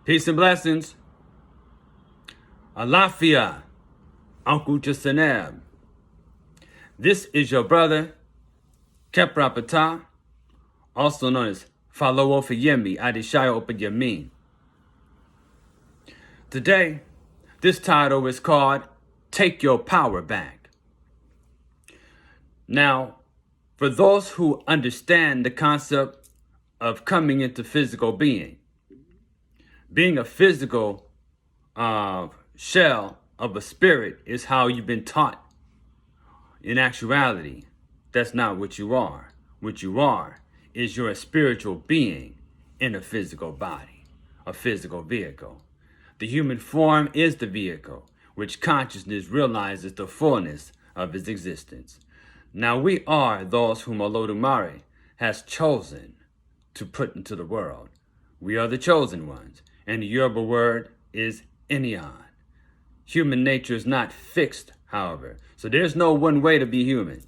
Peace and blessings. Alafia, Uncle Jasanab. This is your brother, Kepra Patah, also known as Falowo Fayemi Adishayo Opayamin. Today, this title is called Take Your Power Back. Now, for those who understand the concept of coming into physical being a physical shell of a spirit is how you've been taught. In actuality, that's not what you are. What you are is you're a spiritual being in a physical body, a physical vehicle. The human form is the vehicle, which consciousness realizes the fullness of its existence. Now we are those whom Olodumare has chosen to put into the world. We are the chosen ones, and the Yoruba word is Eniyan. Human nature is not fixed, however, so there's no one way to be human.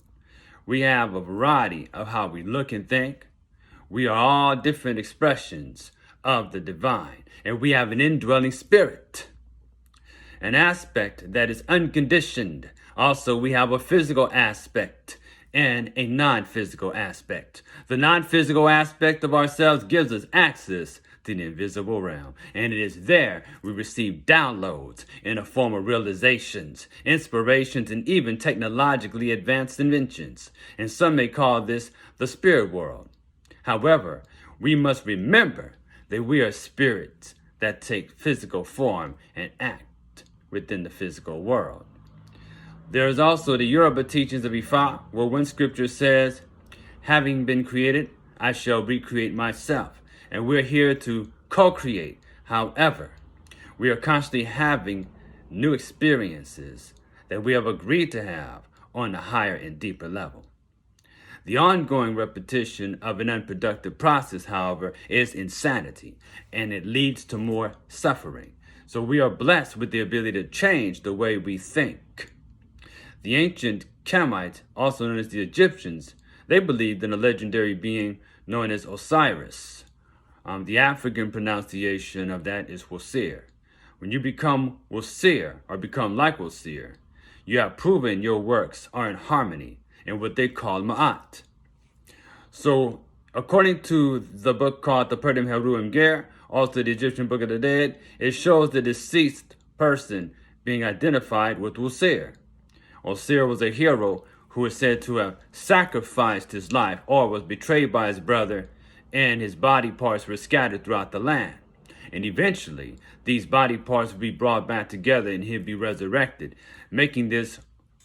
We have a variety of how we look and think. We are all different expressions of the divine, and we have an indwelling spirit, an aspect that is unconditioned. Also, we have a physical aspect and a non-physical aspect. The non-physical aspect of ourselves gives us access to the invisible realm, and it is there we receive downloads in the form of realizations, inspirations, and even technologically advanced inventions. And some may call this the spirit world. However, we must remember that we are spirits that take physical form and act within the physical world. There is also the Yoruba teachings of Ifa, where one scripture says, having been created, I shall recreate myself. And we're here to co-create. However, we are constantly having new experiences that we have agreed to have on a higher and deeper level. The ongoing repetition of an unproductive process, however, is insanity, and it leads to more suffering. So we are blessed with the ability to change the way we think. The ancient Kemites, also known as the Egyptians, they believed in a legendary being known as Osiris. The African pronunciation of that is Wosir. When you become Wosir, or become like Wosir, you have proven your works are in harmony in what they call Ma'at. So, according to the book called the Perdem Heru Ger, also the Egyptian Book of the Dead, it shows the deceased person being identified with Wosir. Osir was a hero who is said to have sacrificed his life or was betrayed by his brother, and his body parts were scattered throughout the land. And eventually, these body parts would be brought back together and he'd be resurrected, making this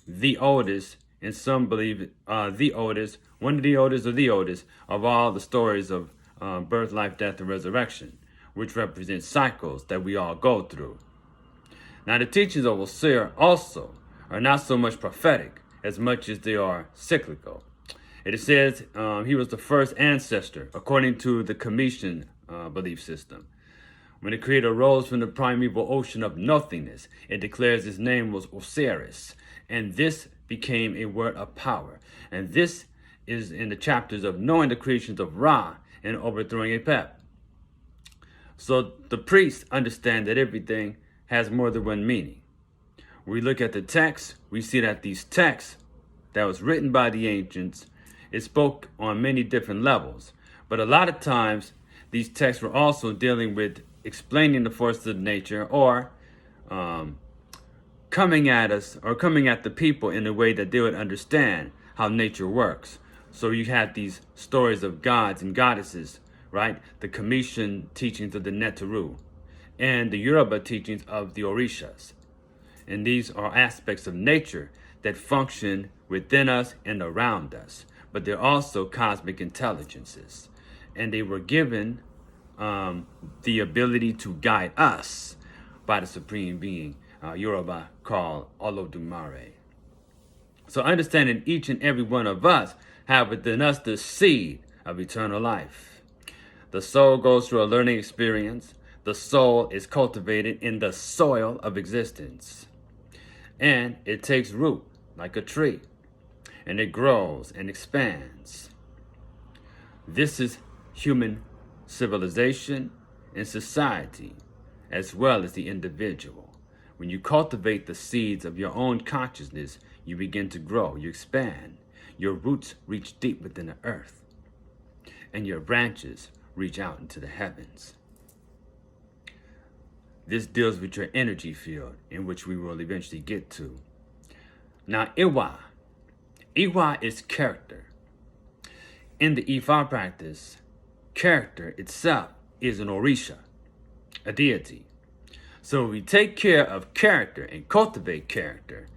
the oldest, and some believe the oldest, one of the oldest or the oldest of all the stories of birth, life, death, and resurrection, which represent cycles that we all go through. Now, the teachings of Osir also are not so much prophetic as much as they are cyclical. It says he was the first ancestor, according to the Commission belief system. When the Creator rose from the primeval ocean of nothingness, it declares his name was Osiris, and this became a word of power. And this is in the chapters of knowing the creations of Ra and overthrowing Apep. So the priests understand that everything has more than one meaning. We look at the text, we see that these texts that was written by the ancients, it spoke on many different levels. But a lot of times, these texts were also dealing with explaining the forces of nature, or coming at us or coming at the people in a way that they would understand how nature works. So you had these stories of gods and goddesses, right? The Commission teachings of the Neteru and the Yoruba teachings of the Orishas. And these are aspects of nature that function within us and around us. But they're also cosmic intelligences. And they were given the ability to guide us by the Supreme Being, Yoruba called Olodumare. So understanding each and every one of us have within us the seed of eternal life. The soul goes through a learning experience. The soul is cultivated in the soil of existence. And it takes root like a tree. And it grows and expands. This is human civilization and society as well as the individual. When you cultivate the seeds of your own consciousness, you begin to grow, you expand. Your roots reach deep within the earth, and your branches reach out into the heavens. This deals with your energy field, in which we will eventually get to. Now, Iwa. Iwa is character. In the Ifa practice, character itself is an Orisha, a deity. So if we take care of character and cultivate character,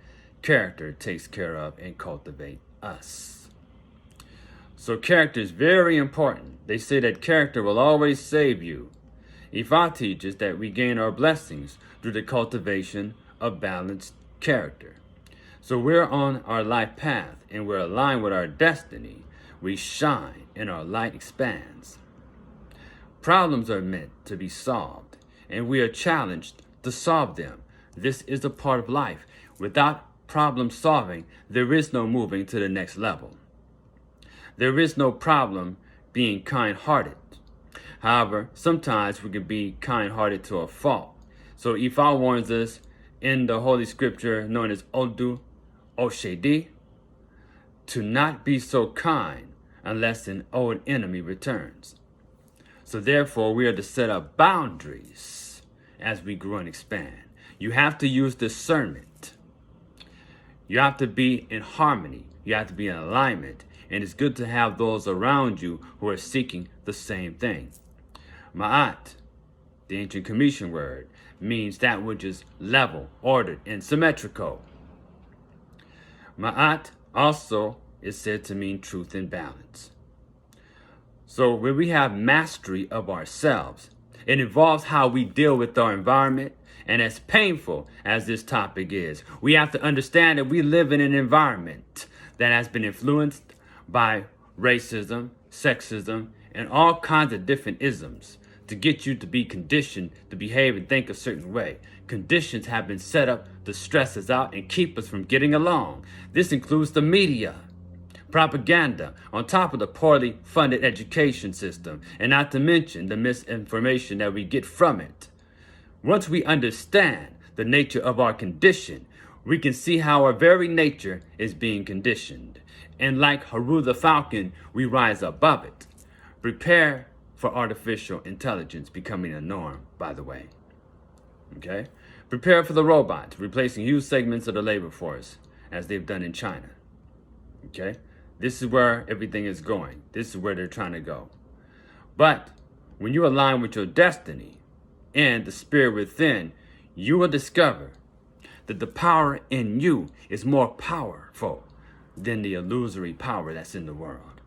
character takes care of and cultivate us. So character is very important. They say that character will always save you. Ifa teaches that we gain our blessings through the cultivation of balanced character. So we're on our life path and we're aligned with our destiny. We shine and our light expands. Problems are meant to be solved, and we are challenged to solve them. This is a part of life. Without problem solving, there is no moving to the next level. There is no problem being kind-hearted. However, sometimes we can be kind-hearted to a fault. So Ifa warns us in the Holy Scripture known as Odu Oshedi to not be so kind unless an old enemy returns. So therefore, we are to set up boundaries as we grow and expand. You have to use discernment. You have to be in harmony. You have to be in alignment. And it's good to have those around you who are seeking the same thing. Ma'at, the ancient Commission word, means that which is level, ordered, and symmetrical. Ma'at also is said to mean truth and balance. So when we have mastery of ourselves, it involves how we deal with our environment. And as painful as this topic is, we have to understand that we live in an environment that has been influenced by racism, sexism, and all kinds of different isms to get you to be conditioned to behave and think a certain way. Conditions have been set up to stress us out and keep us from getting along. This includes the media, propaganda, on top of the poorly funded education system, and not to mention the misinformation that we get from it. Once we understand the nature of our condition, we can see how our very nature is being conditioned. And like Haru the Falcon, we rise above it. Prepare for artificial intelligence becoming a norm, by the way. Okay? Prepare for the robots, replacing huge segments of the labor force, as they've done in China. Okay? This is where everything is going. This is where they're trying to go. But when you align with your destiny and the spirit within, you will discover that the power in you is more powerful than the illusory power that's in the world.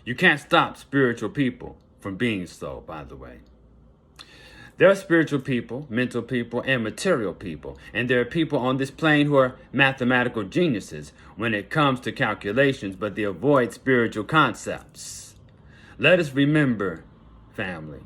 You can't stop spiritual people from being so, by the way. There are spiritual people, mental people, and material people. And there are people on this plane who are mathematical geniuses when it comes to calculations, but they avoid spiritual concepts. Let us remember, family,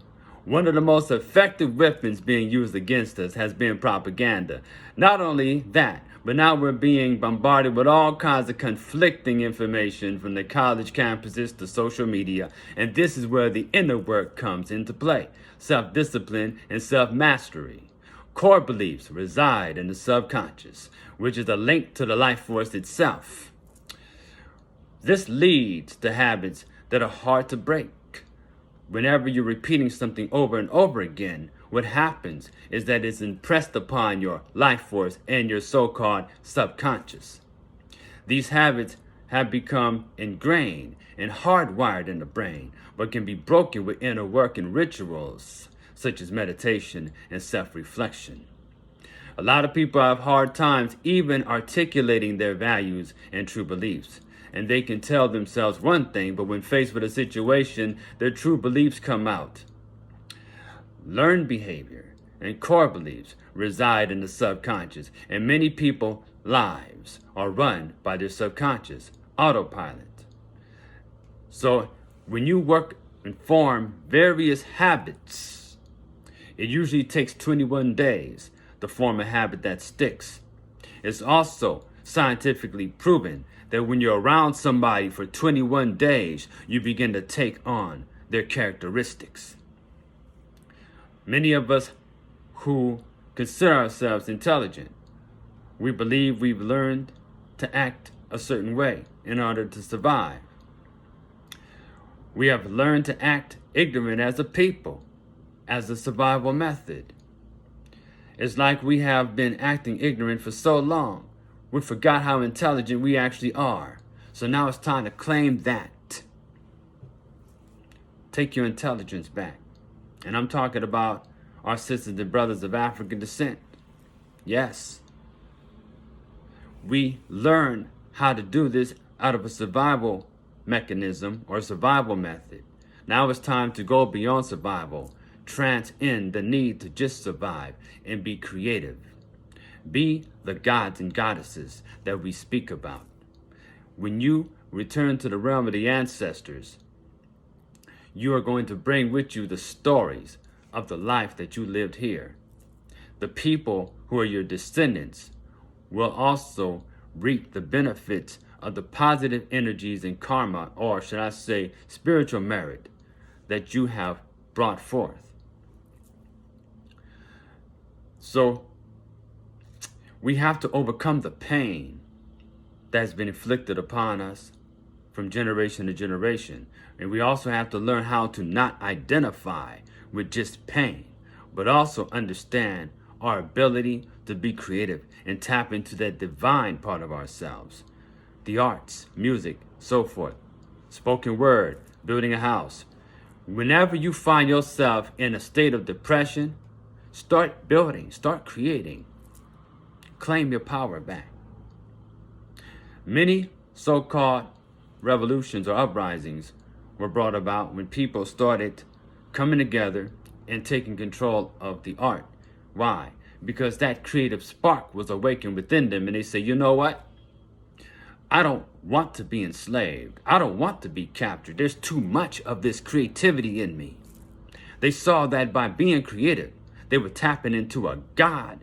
one of the most effective weapons being used against us has been propaganda. Not only that, but now we're being bombarded with all kinds of conflicting information from the college campuses to social media. And this is where the inner work comes into play. Self-discipline and self-mastery. Core beliefs reside in the subconscious, which is a link to the life force itself. This leads to habits that are hard to break. Whenever you're repeating something over and over again, what happens is that it's impressed upon your life force and your so-called subconscious. These habits have become ingrained and hardwired in the brain, but can be broken with inner work and rituals, such as meditation and self-reflection. A lot of people have hard times even articulating their values and true beliefs. And they can tell themselves one thing, but when faced with a situation, their true beliefs come out. Learned behavior and core beliefs reside in the subconscious, and many people's lives are run by their subconscious, autopilot. So when you work and form various habits, it usually takes 21 days to form a habit that sticks. It's also scientifically proven that when you're around somebody for 21 days, you begin to take on their characteristics. Many of us who consider ourselves intelligent, we believe we've learned to act a certain way in order to survive. We have learned to act ignorant as a people, as a survival method. It's like we have been acting ignorant for so long, we forgot how intelligent we actually are. So now it's time to claim that. Take your intelligence back. And I'm talking about our sisters and brothers of African descent. Yes. We learn how to do this out of a survival mechanism or survival method. Now it's time to go beyond survival, transcend the need to just survive and be creative. Be the gods and goddesses that we speak about. When you return to the realm of the ancestors, you are going to bring with you the stories of the life that you lived here. The people who are your descendants will also reap the benefits of the positive energies and karma, or should I say spiritual merit, that you have brought forth. So we have to overcome the pain that's been inflicted upon us from generation to generation. And we also have to learn how to not identify with just pain, but also understand our ability to be creative and tap into that divine part of ourselves. The arts, music, so forth, spoken word, building a house. Whenever you find yourself in a state of depression, start building, start creating. Claim your power back. Many so-called revolutions or uprisings were brought about when people started coming together and taking control of the art. Why? Because that creative spark was awakened within them, and they say, you know what? I don't want to be enslaved. I don't want to be captured. There's too much of this creativity in me. They saw that by being creative, they were tapping into a God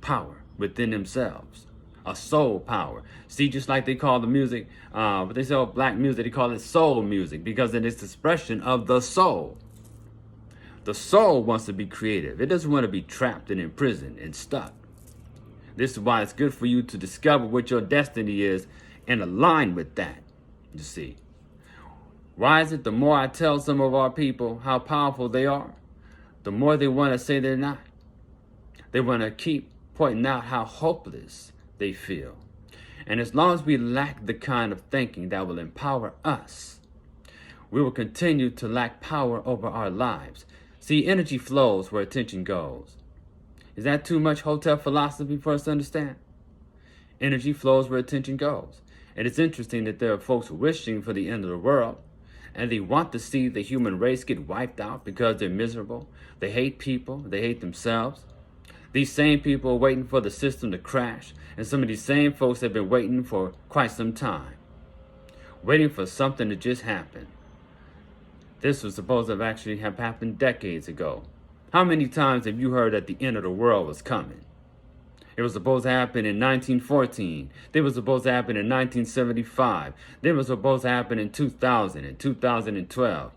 power within themselves, a soul power. See, just like they call the music, but they sell black music, they call it soul music because it is the expression of the soul. The soul wants to be creative. It doesn't want to be trapped and imprisoned and stuck. This is why it's good for you to discover what your destiny is and align with that, you see. Why is it the more I tell some of our people how powerful they are, the more they want to say they're not. They want to keep pointing out how hopeless they feel. And as long as we lack the kind of thinking that will empower us, we will continue to lack power over our lives. See, energy flows where attention goes. Is that too much hotel philosophy for us to understand? Energy flows where attention goes. And it's interesting that there are folks wishing for the end of the world, and they want to see the human race get wiped out because they're miserable. They hate people. They hate themselves. These same people are waiting for the system to crash, and some of these same folks have been waiting for quite some time, waiting for something to just happen. This was supposed to actually have happened decades ago. How many times have you heard that the end of the world was coming? It was supposed to happen in 1914. It was supposed to happen in 1975. It was supposed to happen in 2000 and 2012.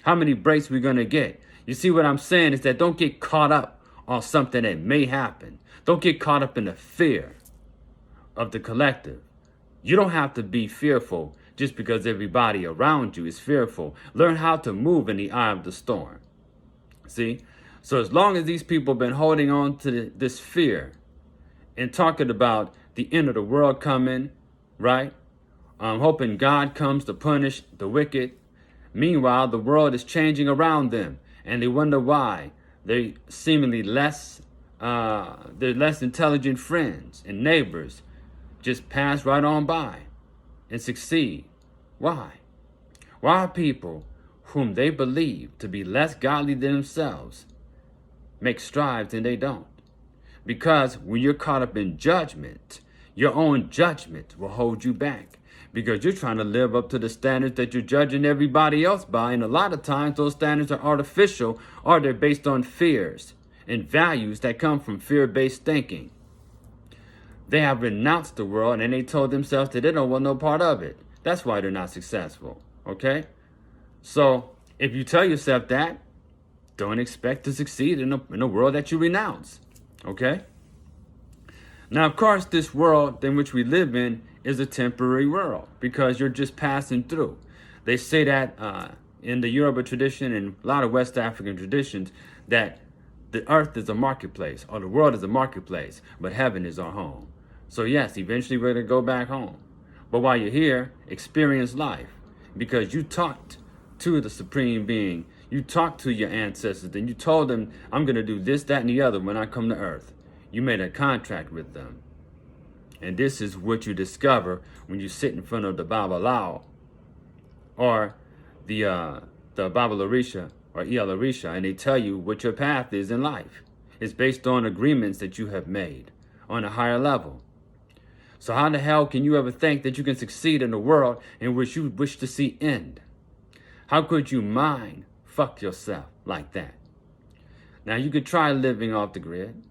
How many breaks we going to get? You see what I'm saying is that don't get caught up on something that may happen. Don't get caught up in the fear of the collective. You don't have to be fearful just because everybody around you is fearful. Learn how to move in the eye of the storm. See? So as long as these people have been holding on to this fear and talking about the end of the world coming, right? Hoping God comes to punish the wicked. Meanwhile, the world is changing around them, and they wonder why. They're seemingly less intelligent friends and neighbors just pass right on by and succeed. Why? Why are people whom they believe to be less godly than themselves make strides and they don't? Because when you're caught up in judgment, your own judgment will hold you back. Because you're trying to live up to the standards that you're judging everybody else by. And a lot of times those standards are artificial, or they're based on fears and values that come from fear-based thinking. They have renounced the world and they told themselves that they don't want no part of it. That's why they're not successful. Okay? So if you tell yourself that, don't expect to succeed in a world that you renounce. Okay? Now, of course, this world in which we live in is a temporary world because you're just passing through. They say that in the Yoruba tradition and a lot of West African traditions that the earth is a marketplace or the world is a marketplace, but heaven is our home. So yes, eventually we're going to go back home. But while you're here, experience life because you talked to the Supreme Being. You talked to your ancestors and you told them, I'm going to do this, that, and the other when I come to earth. You made a contract with them. And this is what you discover when you sit in front of the Babalawo or the Babalarisha or Ialarisha, and they tell you what your path is in life. It's based on agreements that you have made on a higher level. So how the hell can you ever think that you can succeed in a world in which you wish to see end? How could you mind fuck yourself like that? Now you could try living off the grid,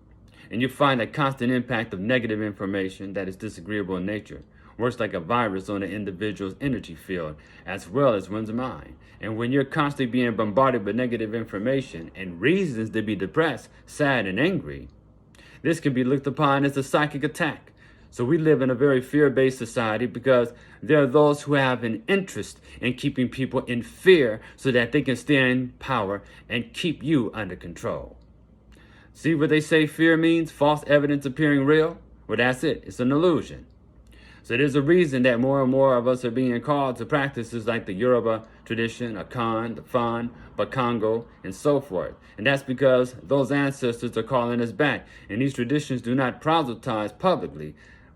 and you find a constant impact of negative information that is disagreeable in nature works like a virus on an individual's energy field as well as one's mind. And when you're constantly being bombarded with negative information and reasons to be depressed, sad, and angry, this can be looked upon as a psychic attack. So we live in a very fear-based society because there are those who have an interest in keeping people in fear so that they can stay in power and keep you under control. See what they say fear means? False evidence appearing real? Well, that's it. It's an illusion. So there's a reason that more and more of us are being called to practices like the Yoruba tradition, Akan, the Fan, Bakongo, and so forth. And that's because those ancestors are calling us back. And these traditions do not proselytize publicly,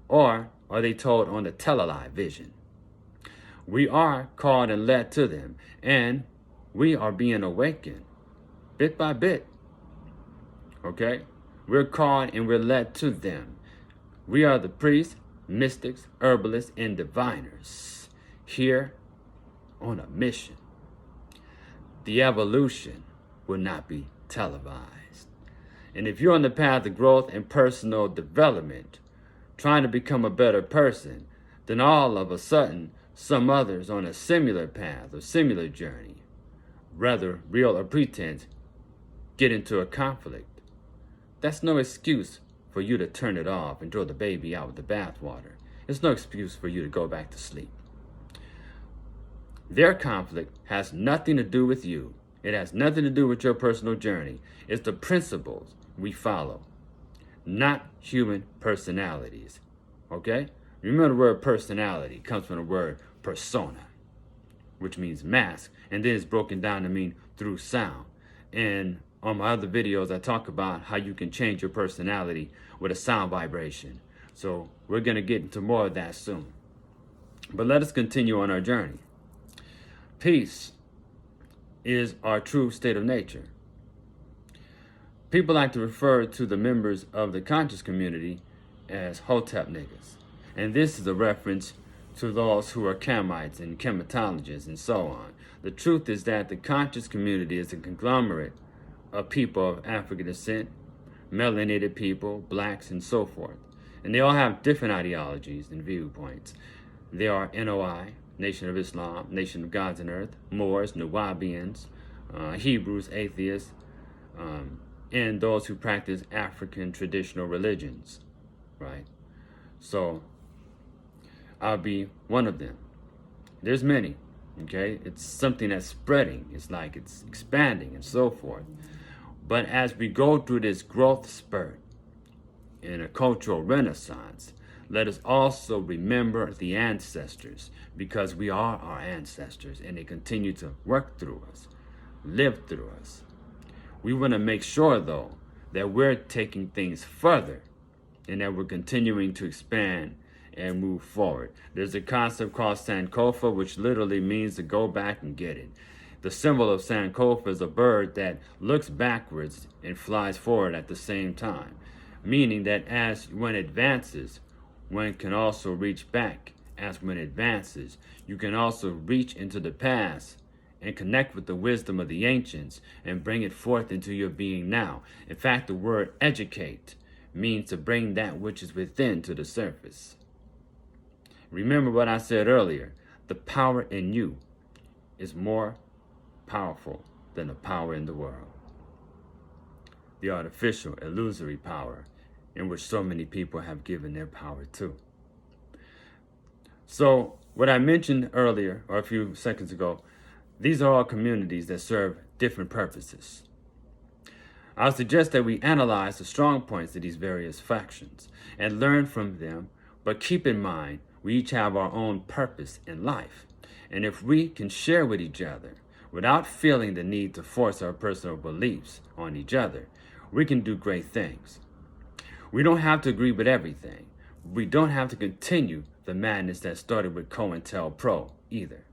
or are they told on the television? We are called and led to them, and we are being awakened bit by bit. Okay? We're called and we're led to them. We are the priests, mystics, herbalists, and diviners here on a mission. The evolution will not be televised. And if you're on the path of growth and personal development, trying to become a better person, then all of a sudden, some others on a similar path or similar journey, whether real or pretense, get into a conflict. That's no excuse for you to turn it off and throw the baby out with the bathwater. It's no excuse for you to go back to sleep. Their conflict has nothing to do with you. It has nothing to do with your personal journey. It's the principles we follow, not human personalities. Okay? Remember the word personality comes from the word persona, which means mask, and then it's broken down to mean through sound. And on my other videos, I talk about how you can change your personality with a sound vibration. So we're going to get into more of that soon. But let us continue on our journey. Peace is our true state of nature. People like to refer to the members of the conscious community as Hotep niggas. And this is a reference to those who are Kamites and chematologists and so on. The truth is that the conscious community is a conglomerate of people of African descent, melanated people, blacks, and so forth. And they all have different ideologies and viewpoints. They are NOI, Nation of Islam, Nation of Gods and Earth, Moors, Nuwabians, Hebrews, atheists, and those who practice African traditional religions, right? So I'll be one of them. There's many, okay? It's something that's spreading. It's like it's expanding and so forth. But as we go through this growth spurt in a cultural renaissance, let us also remember the ancestors, because we are our ancestors and they continue to work through us, live through us. We want to make sure, though, that we're taking things further and that we're continuing to expand and move forward. There's a concept called Sankofa, which literally means to go back and get it. The symbol of Sankofa is a bird that looks backwards and flies forward at the same time, meaning that as one advances, one can also reach back. As one advances, you can also reach into the past and connect with the wisdom of the ancients and bring it forth into your being now. In fact, the word educate means to bring that which is within to the surface. Remember what I said earlier, the power in you is more powerful than the power in the world. the artificial, illusory power in which so many people have given their power to. So, what I mentioned earlier, or a few seconds ago, these are all communities that serve different purposes. I'll suggest that we analyze the strong points of these various factions and learn from them, but keep in mind we each have our own purpose in life. And if we can share with each other without feeling the need to force our personal beliefs on each other, we can do great things. We don't have to agree with everything. We don't have to continue the madness that started with COINTELPRO either.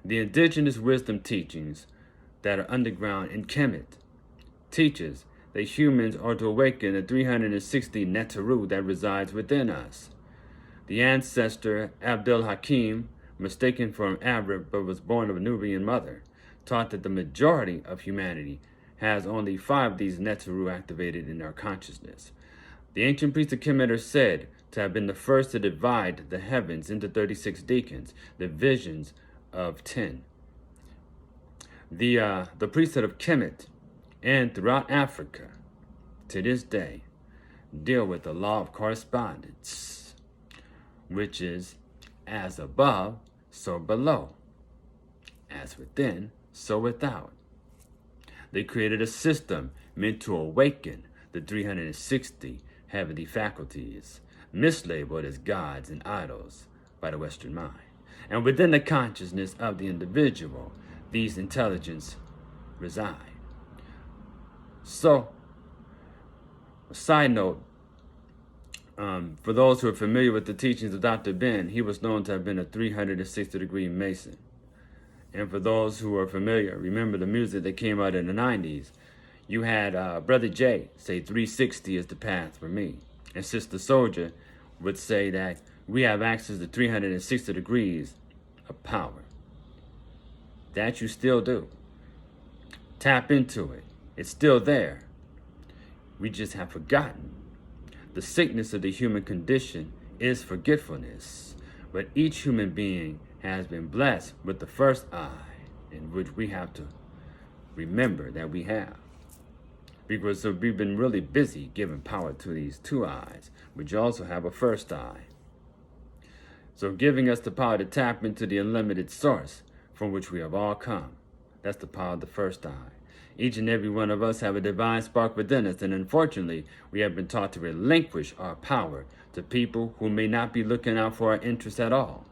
The indigenous wisdom teachings that are underground in Kemet teaches that humans are to awaken the 360 Neteru that resides within us. The ancestor Abdul Hakim, mistaken for an Arab but was born of a Nubian mother, taught that the majority of humanity has only 5 of these Neteru activated in our consciousness. The ancient priests of Kemet are said to have been the first to divide the heavens into 36 deacons, the visions of 10. The priesthood of Kemet and throughout Africa to this day deal with the law of correspondence, which is as above, so below, as within, so without. They created a system meant to awaken the 360 heavenly faculties, mislabeled as gods and idols by the Western mind. And within the consciousness of the individual, these intelligences reside. So, a side note, for those who are familiar with the teachings of Dr. Ben, he was known to have been a 360-degree Mason. And for those who are familiar, remember the music that came out in the 90s. You had Brother Jay say 360 is the path for me. And Sister Soldier would say that we have access to 360 degrees of power. That you still do. Tap into it. It's still there. We just have forgotten. The sickness of the human condition is forgetfulness. But each human being has been blessed with the first eye, in which we have to remember that we have. Because we've been really busy giving power to these 2 eyes, which also have a first eye. So giving us the power to tap into the unlimited source from which we have all come. That's the power of the first eye. Each and every one of us have a divine spark within us, and unfortunately, we have been taught to relinquish our power to people who may not be looking out for our interests at all.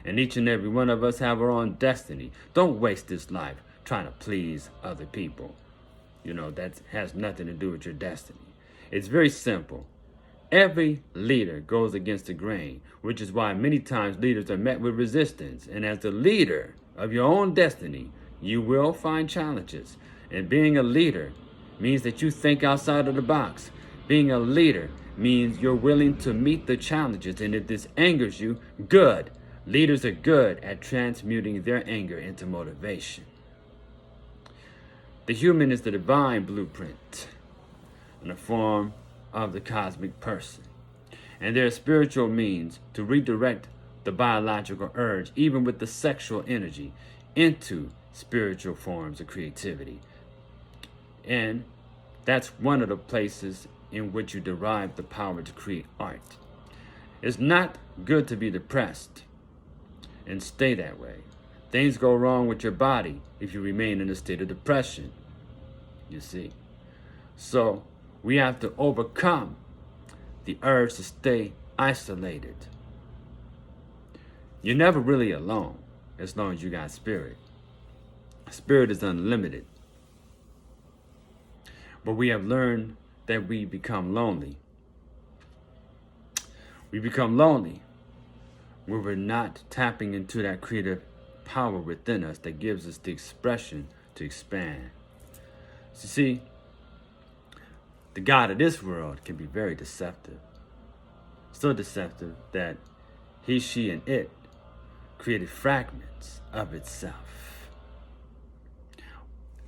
And each and every one of us have our own destiny. Don't waste this life trying to please other people. You know, that has nothing to do with your destiny. It's very simple. Every leader goes against the grain, which is why many times leaders are met with resistance. And as the leader of your own destiny, you will find challenges. And being a leader means that you think outside of the box. Being a leader means you're willing to meet the challenges. And if this angers you, good. Leaders are good at transmuting their anger into motivation. The human is the divine blueprint in the form of the cosmic person. And there are spiritual means to redirect the biological urge, even with the sexual energy, into spiritual forms of creativity. And that's one of the places in which you derive the power to create art. It's not good to be depressed and stay that way. Things go wrong with your body if you remain in a state of depression, you see. So we have to overcome the urge to stay isolated. You're never really alone as long as you got spirit. Spirit is unlimited. But we have learned that we become lonely. We become lonely when we're not tapping into that creative power within us that gives us the expression to expand. So see, the God of this world can be very deceptive. So deceptive that he, she, and it created fragments of itself.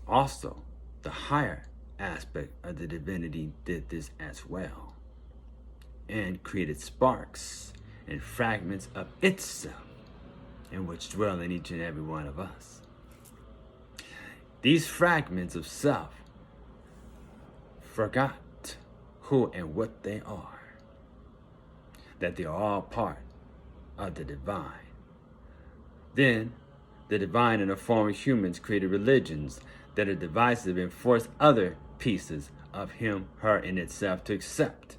Also, the higher aspect of the divinity did this as well and created sparks and fragments of itself in which dwell in each and every one of us. These fragments of self forgot who and what they are, that they are all part of the divine. Then the divine in the form of humans created religions that are divisive and force other pieces of him, her, and itself to accept,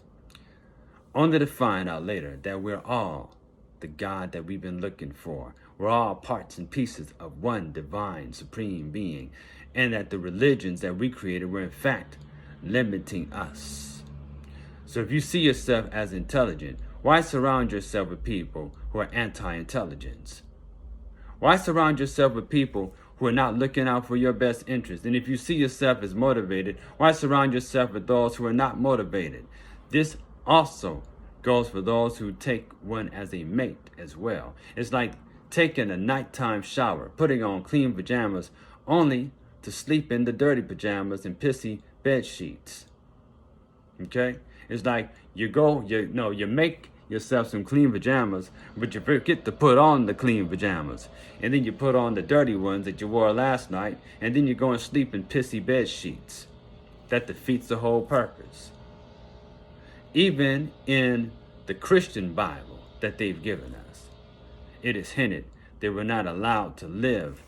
only to find out later that we're all the God that we've been looking for. We're all parts and pieces of one divine supreme being, and that the religions that we created were in fact limiting us. So if you see yourself as intelligent, why surround yourself with people who are anti-intelligence? Why surround yourself with people who are not looking out for your best interest? And if you see yourself as motivated, why surround yourself with those who are not motivated? This also goes for those who take one as a mate as well. It's like taking a nighttime shower, putting on clean pajamas, only to sleep in the dirty pajamas and pissy bed sheets. Okay? It's like you make yourself some clean pajamas, but you forget to put on the clean pajamas. And then you put on the dirty ones that you wore last night, and then you go and sleep in pissy bed sheets. That defeats the whole purpose. Even in the Christian Bible that they've given us, it is hinted that we're not allowed to live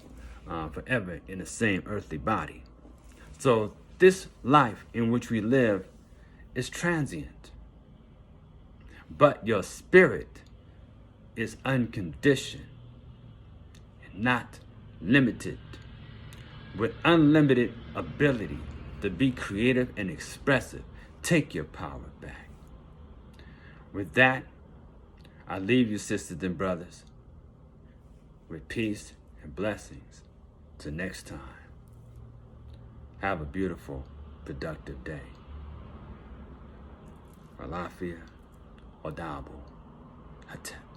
forever in the same earthly body. So this life in which we live is transient. But your spirit is unconditioned and not limited, with unlimited ability to be creative and expressive. Take your power back. With that, I leave you, sisters and brothers, with peace and blessings. Till next time, have a beautiful, productive day. Alafia Odabo Hatep.